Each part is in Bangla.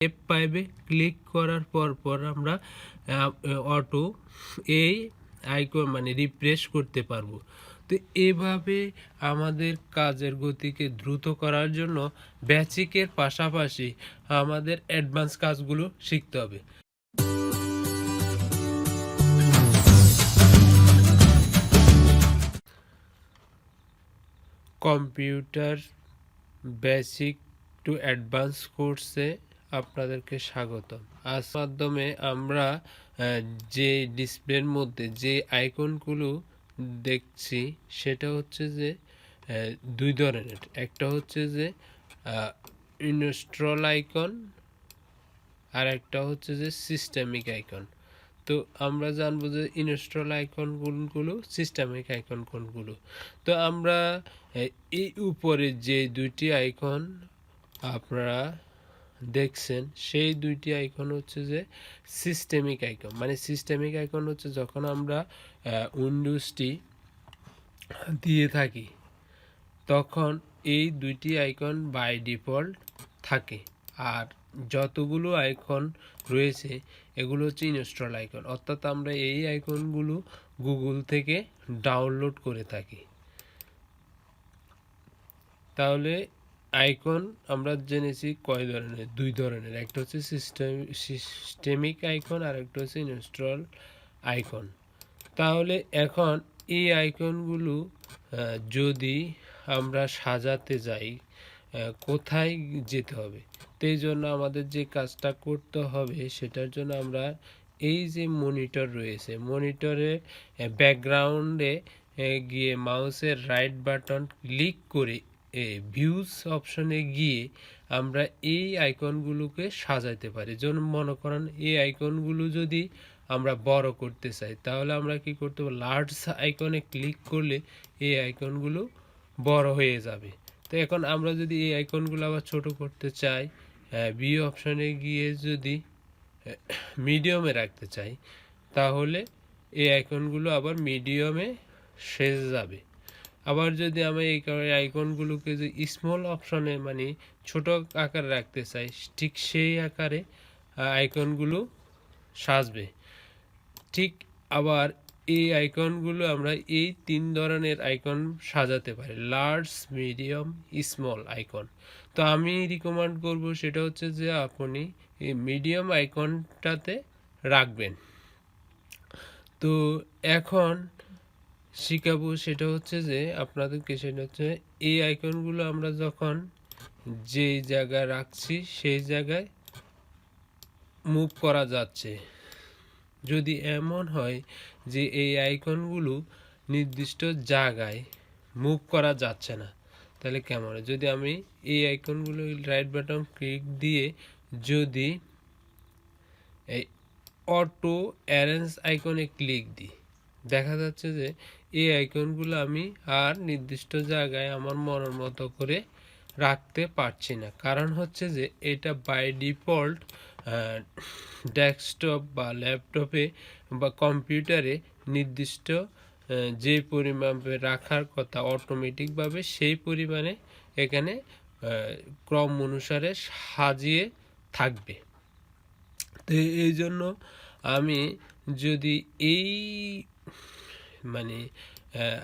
পাইবে ক্লিক করার পর আমরা অটো এই আইকন মানে রিফ্রেশ করতে পারবো। তো এভাবে আমাদের কাজের গতিকে দ্রুত করার জন্য বেসিকের পাশাপাশি আমাদের অ্যাডভান্স কাজগুলো শিখতে হবে। কম্পিউটার বেসিক টু অ্যাডভান্স কোর্সে আপনাদেরকে স্বাগতম। আজ মাধ্যমে আমরা যে ডিসপ্লের মধ্যে যে আইকনগুলো দেখছি সেটা হচ্ছে যে দুই ধরনের। একটা হচ্ছে যে ইনস্টল আইকন আর একটা হচ্ছে যে সিস্টেমিক আইকন। তো আমরা জানবো যে ইনস্টল আইকন কোনগুলো, সিস্টেমিক আইকন কোনগুলো। তো আমরা এই উপরে যে দুইটি আইকন আপনারা দেখছেন সেই দুইটি আইকন হচ্ছে যে সিস্টেমিক আইকন। মানে সিস্টেমিক আইকন হচ্ছে যখন আমরা উইন্ডোজটি দিয়ে থাকি তখন এই দুইটি আইকন বাই ডিফল্ট থাকে, আর যতগুলো আইকন রয়েছে এগুলো হচ্ছে ইনস্টল আইকন, অর্থাৎ আমরা এই আইকনগুলো গুগল থেকে ডাউনলোড করে থাকি। তাহলে আইকন আমরা জেনেছি কয় ধরনের, দুই ধরনের। একটা হচ্ছে সিস্টেমিক আইকন আর একটা হচ্ছে ইনস্টল আইকন। তাহলে এখন এই আইকনগুলো যদি আমরা সাজাতে যাই কোথায় যেতে হবে? তো এই জন্য আমাদের যে কাজটা করতে হবে সেটার জন্য আমরা এই যে মনিটর রয়েছে, মনিটরে ব্যাকগ্রাউন্ডে গিয়ে মাউসের রাইট বাটন ক্লিক করে ভিউজ অপশনে গিয়ে আমরা এই আইকনগুলোকে সাজাতে পারি। যেমন মনে করেন এই আইকনগুলো যদি আমরা বড় করতে চাই তাহলে আমরা কি করতে হবে, লার্জ আইকনে ক্লিক করলে এই আইকনগুলো বড় হয়ে যাবে। তো এখন আমরা যদি এই আইকনগুলো আবার ছোট করতে চাই, ভিউ অপশনে গিয়ে যদি মিডিয়ামে রাখতে চাই তাহলে এই আইকনগুলো আবার মিডিয়ামে সেজে যাবে। আবার যদি আমি এই আইকনগুলোকে যে স্মল অপশনে মানে ছোট আকারে রাখতে চাই, ঠিক সেই আকারে আইকনগুলো সাজবে। ঠিক আবার এই আইকনগুলো আমরা এই তিন ধরনের আইকন সাজাতে পারি, লার্জ, মিডিয়াম, স্মল আইকন। তো আমি রিকমেন্ড করব সেটা হচ্ছে যে আপনি এই মিডিয়াম আইকনটাতে রাখবেন। তো এখন শিখাবো সেটা হচ্ছে যে আপনাদেরকে, সেটা হচ্ছে এই আইকনগুলো আমরা যখন যে জায়গায় রাখছি সেই জায়গায় মুভ করা যাচ্ছে। যদি এমন হয় যে এই আইকনগুলো নির্দিষ্ট জায়গায় মুভ করা যাচ্ছে না তাহলে কেমন হয়? যদি আমি এই আইকনগুলো রাইট বাটন ক্লিক দিয়ে যদি এই অটো অ্যারেঞ্জ আইকনে ক্লিক দিই, দেখা যাচ্ছে যে এই আইকনগুলো আমি আর নির্দিষ্ট জায়গায় আমার মনের মতো করে রাখতে পারছি না। কারণ হচ্ছে যে এটা বাই ডিফল্ট ডেস্কটপ বা ল্যাপটপে বা কম্পিউটারে নির্দিষ্ট যে পরিমাণে রাখার কথা অটোমেটিকভাবে সেই পরিমাণে এখানে ক্রম অনুসারে সাজিয়ে থাকবে। তো এই জন্য আমি যদি এই মানে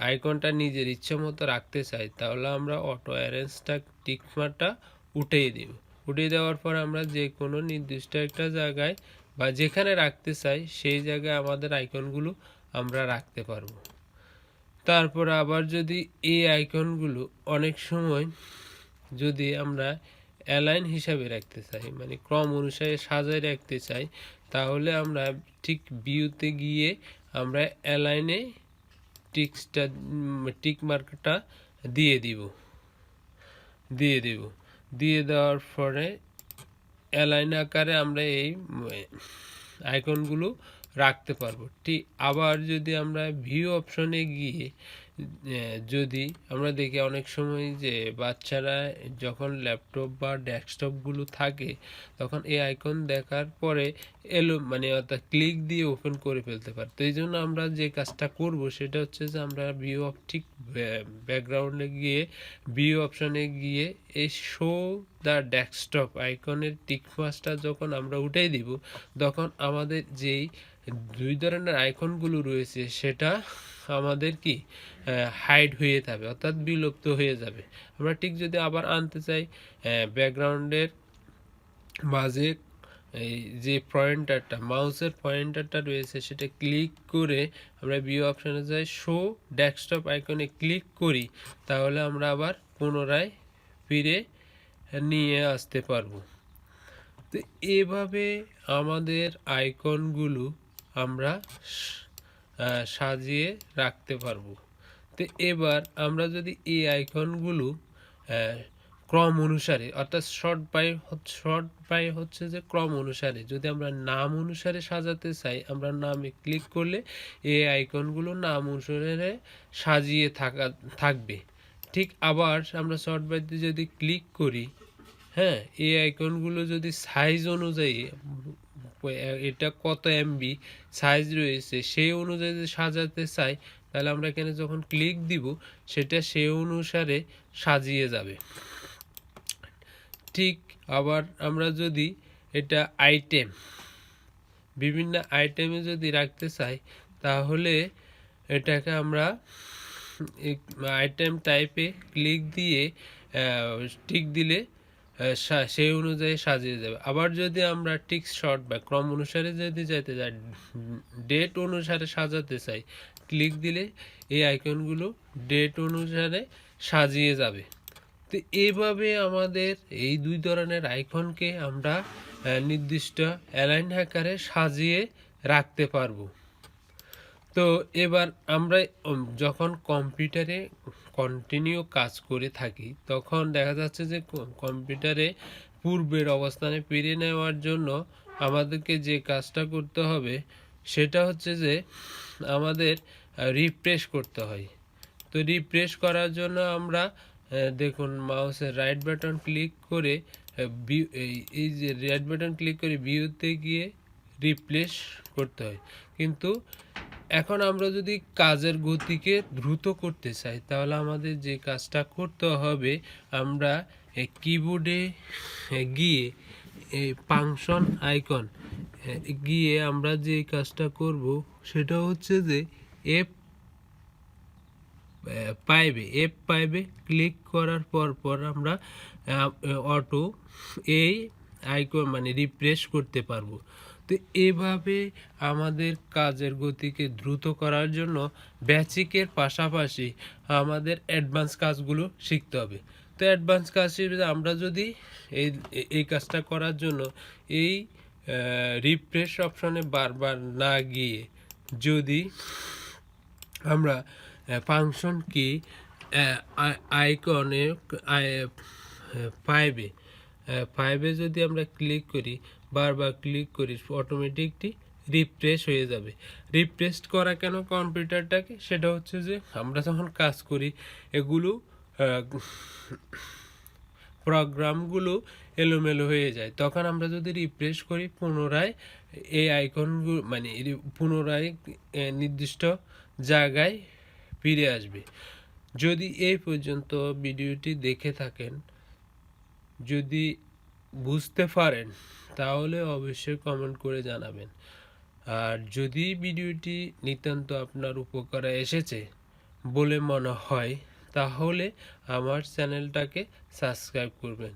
আইকনটা নিজের ইচ্ছে মতো রাখতে চাই তাহলে আমরা অটো অ্যারেঞ্জটা টিকমার্কটা উঠিয়ে দিব। উঠিয়ে দেওয়ার পর আমরা যে কোনো নির্দিষ্ট একটা জায়গায় বা যেখানে রাখতে চাই সেই জায়গায় আমাদের আইকনগুলো আমরা রাখতে পারবো। তারপর আবার যদি এই আইকনগুলো অনেক সময় যদি আমরা অ্যালাইন হিসাবে রাখতে চাই, মানে ক্রম অনুসারে সাজায় রাখতে চাই, তাহলে আমরা ঠিক ভিউতে গিয়ে আমরা অ্যালাইনে টিক মার্কটা দিয়ে দেওয়ার পরে অ্যালাইন আকারে আমরা এই আইকনগুলো রাখতে পারবো। ঠিক আবার যদি আমরা ভিউ অপশনে গিয়ে যদি আমরা দেখি অনেক সময় যে বাচ্চারা যখন ল্যাপটপ বা ডেস্কটপগুলো থাকে তখন এই আইকন দেখার পরে মানে অর্থাৎ ক্লিক দিয়ে ওপেন করে ফেলতে পারে। তো এই জন্য আমরা যে কাজটা করব সেটা হচ্ছে যে আমরা ঠিক ব্যাকগ্রাউন্ডে গিয়ে ভিউ অপশনে গিয়ে এই শো দ্য ডেস্কটপ আইকনের টিক মার্কসটা যখন আমরা উঠাই দিব, তখন আমাদের যেই দুই ধরনের আইকনগুলো রয়েছে সেটা আমাদের কি হাইড হয়ে যাবে, অর্থাৎ বিলুপ্ত হয়ে যাবে। আমরা ঠিক যদি আবার আনতে চাই, ব্যাকগ্রাউন্ডের মাঝে এই যে পয়েন্টারটা, মাউসের পয়েন্টারটা রয়েছে, সেটা ক্লিক করে আমরা ভিউ অপশানে যাই, শো ডেস্কটপ আইকনে ক্লিক করি, তাহলে আমরা আবার পুনরায় ফিরে নিয়ে আসতে পারবো। তো এভাবে আমাদের আইকনগুলো আমরা সাজিয়ে রাখতে পারবো। তো এবার আমরা যদি এই আইকনগুলো ক্রম অনুসারে, অর্থাৎ শর্ট বাই হচ্ছে যে ক্রম অনুসারে, যদি আমরা নাম অনুসারে সাজাতে চাই, আমরা নামে ক্লিক করলে এই আইকনগুলো নাম অনুসারে সাজিয়ে থাকবে। ঠিক আবার আমরা শর্ট বাইতে যদি ক্লিক করি, হ্যাঁ, এই আইকনগুলো যদি সাইজ অনুযায়ী, এটা কত এমবি সাইজ রয়েছে সেই অনুযায়ী যদি সাজাতে চাই, তাহলে আমরা এখানে যখন ক্লিক দিব সেটা সেই অনুসারে সাজিয়ে যাবে। ঠিক আবার আমরা যদি এটা আইটেম, বিভিন্ন আইটেমে যদি রাখতে চাই, তাহলে এটাকে আমরা আইটেম টাইপে ক্লিক দিয়ে টিক দিলে সেই অনুযায়ী সাজিয়ে যাবে। আবার যদি আমরা টিক শর্ট বা ক্রম অনুসারে যদি যেতে চাই, ডেট অনুসারে সাজাতে চাই, ক্লিক দিলে এই আইকনগুলো ডেট অনুসারে সাজিয়ে যাবে। তো এইভাবে আমাদের এই দুই ধরনের আইকনকে আমরা নির্দিষ্ট অ্যালাইন আকারে সাজিয়ে রাখতে পারবো। তো এবার আমরা যখন কম্পিউটারে কন্টিনিউ কাজ করে থাকি, তখন দেখা যাচ্ছে যে কম্পিউটারে পূর্বের অবস্থানে ফিরে নেওয়ার জন্য আমাদেরকে যে কাজটা করতে হবে সেটা হচ্ছে যে আমাদের রিফ্রেশ করতে হয়। তো রিফ্রেশ করার জন্য আমরা দেখুন মাউসের রাইট বাটন ক্লিক করে এই যে রাইট বাটন ক্লিক করে ভিউতে গিয়ে রিপ্লেস করতে হয়। কিন্তু এখন আমরা যদি কাজের গতিকে দ্রুত করতে চাই, তাহলে আমাদের যে কাজটা করতে হবে, আমরা কিবোর্ডে গিয়ে এই ফাংশন আইকন গিয়ে আমরা যে কাজটা করব সেটা হচ্ছে যে F5 ক্লিক করার পর আমরা অটো এই আইকন মানে রিফ্রেশ করতে পারবো। তো এভাবে আমাদের কাজের গতিকে দ্রুত করার জন্য বেসিকের পাশাপাশি আমাদের অ্যাডভান্স কাজগুলো শিখতে হবে। তো অ্যাডভান্স কাজ আমরা যদি এই কাজটা করার জন্য এই রিফ্রেশ অপশনে বারবার না গিয়ে যদি আমরা ফাংশন কি আইকনে 5 যদি আমরা ক্লিক করি, বারবার ক্লিক করি, অটোমেটিকলি রিফ্রেশ হয়ে যাবে। রিফ্রেশ করা কেন কম্পিউটারটাকে, সেটা হচ্ছে যে আমরা যখন কাজ করি এগুলো প্রোগ্রামগুলো এলোমেলো হয়ে যায়, তখন আমরা যদি রিফ্রেশ করি পুনরায় এই আইকনগুলো মানে পুনরায় নির্দিষ্ট জায়গায় ফিরে আসবে। যদি এই পর্যন্ত ভিডিওটি দেখে থাকেন, যদি বুঝতে পারেন, তাহলে অবশ্যই কমেন্ট করে জানাবেন। আর যদি ভিডিওটি নিতান্ত আপনার উপকারে এসেছে বলে মনে হয়, তাহলে আমার চ্যানেলটাকে সাবস্ক্রাইব করবেন।